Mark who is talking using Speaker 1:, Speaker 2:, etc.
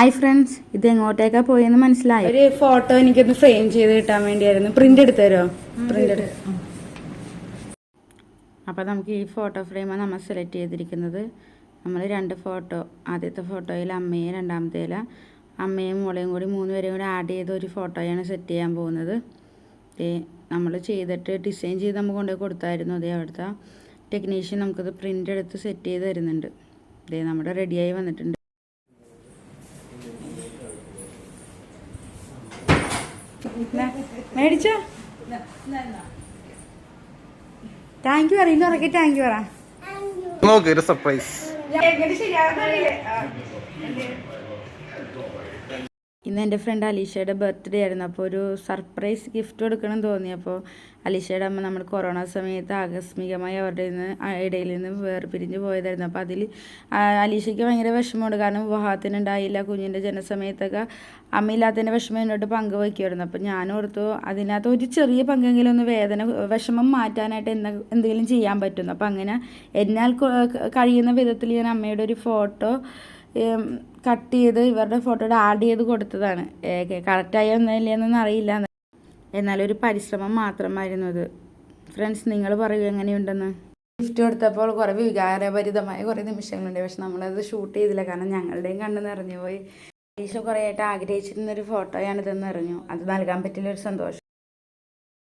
Speaker 1: Hi friends, ഇത് എങ്ങോട്ടേക്കാ പോയെന്ന് മനസ്സിലായി.
Speaker 2: ഒരു ഫോട്ടോ എനിക്കൊന്ന് ഫ്രെയിം ചെയ്ത് കിട്ടാൻ വേണ്ടിയായിരുന്നു. പ്രിന്റ് എടുത്ത് തരുമോ? പ്രിന്റ്.
Speaker 1: അപ്പോൾ നമുക്ക് ഈ ഫോട്ടോ ഫ്രെയിമാണ് നമ്മൾ സെലക്ട് ചെയ്തിരിക്കുന്നത്. നമ്മൾ 2 ഫോട്ടോ, ആദ്യത്തെ ഫോട്ടോയിൽ അമ്മയും രണ്ടാമത്തേൽ അമ്മയും മോളെയും കൂടി 3 പേരെയും കൂടി ആഡ് ചെയ്ത ഒരു ഫോട്ടോയാണ് സെറ്റ് ചെയ്യാൻ പോകുന്നത്. നമ്മൾ ചെയ്തിട്ട് ഡിസൈൻ ചെയ്ത് നമുക്ക് കൊണ്ടുപോയി കൊടുത്തായിരുന്നു. അവിടുത്തെ ടെക്നീഷ്യൻ നമുക്കത് പ്രിൻ്റ് എടുത്ത് സെറ്റ് ചെയ്ത് തരുന്നുണ്ട്. നമ്മുടെ റെഡിയായി വന്നിട്ടുണ്ട്.
Speaker 2: മേടിച്ചോ?
Speaker 1: താങ്ക് യു അറിയില്ല, ഉറക്കെ താങ്ക് യു പറ.
Speaker 3: സർപ്രൈസ്.
Speaker 1: ഇന്ന് എൻ്റെ ഫ്രണ്ട് അലീഷയുടെ ബർത്ത്ഡേ ആയിരുന്നു. അപ്പോൾ ഒരു സർപ്രൈസ് ഗിഫ്റ്റ് കൊടുക്കണം തോന്നിയപ്പോൾ അലീഷയുടെ അമ്മ നമ്മൾ കൊറോണ സമയത്ത് ആകസ്മികമായി അവരുടെ ഇടയിൽ നിന്ന് വേർപിരിഞ്ഞ് പോയതായിരുന്നു. അപ്പോൾ അതിൽ അലീഷയ്ക്ക് ഭയങ്കര വിഷമമുണ്ട്. കാരണം വിവാഹത്തിനുണ്ടായില്ല. കുഞ്ഞിൻ്റെ ജനസമയത്തൊക്കെ അമ്മയില്ലാത്തതിൻ്റെ വിഷമം എന്നോട് പങ്കുവയ്ക്കുമായിരുന്നു. അപ്പോൾ ഞാനോർത്തു അതിനകത്ത് ഒരു ചെറിയ പങ്കെങ്കിലും ഒന്ന് വിഷമം മാറ്റാനായിട്ട് എന്തെങ്കിലും ചെയ്യാൻ പറ്റുന്നു. അപ്പോൾ അങ്ങനെ എന്നാൽ കഴിയുന്ന വിധത്തിൽ ഞാൻ അമ്മയുടെ ഒരു ഫോട്ടോ കട്ട് ചെയ്ത് ഇവരുടെ ഫോട്ടോയുടെ ആഡ് ചെയ്ത് കൊടുത്തതാണ്. കറക്റ്റായോ ഒന്നുമില്ലെന്നൊന്നും അറിയില്ല. എന്നാലൊരു പരിശ്രമം മാത്രമായിരുന്നു അത്. ഫ്രണ്ട്സ്, നിങ്ങൾ പറയൂ എങ്ങനെയുണ്ടെന്ന്. ഗിഫ്റ്റ് കൊടുത്തപ്പോൾ കുറേ വികാരഭരിതമായ കുറേ നിമിഷങ്ങളുണ്ട്. പക്ഷെ നമ്മളത് ഷൂട്ട് ചെയ്തില്ല. കാരണം ഞങ്ങളുടെയും കണ്ണ് നിറഞ്ഞു പോയി. അലീഷ കുറേ ആയിട്ട് ആഗ്രഹിച്ചിരുന്നൊരു ഫോട്ടോയാണിതെന്ന് അറിഞ്ഞു. അത് നൽകാൻ പറ്റിയൊരു സന്തോഷം.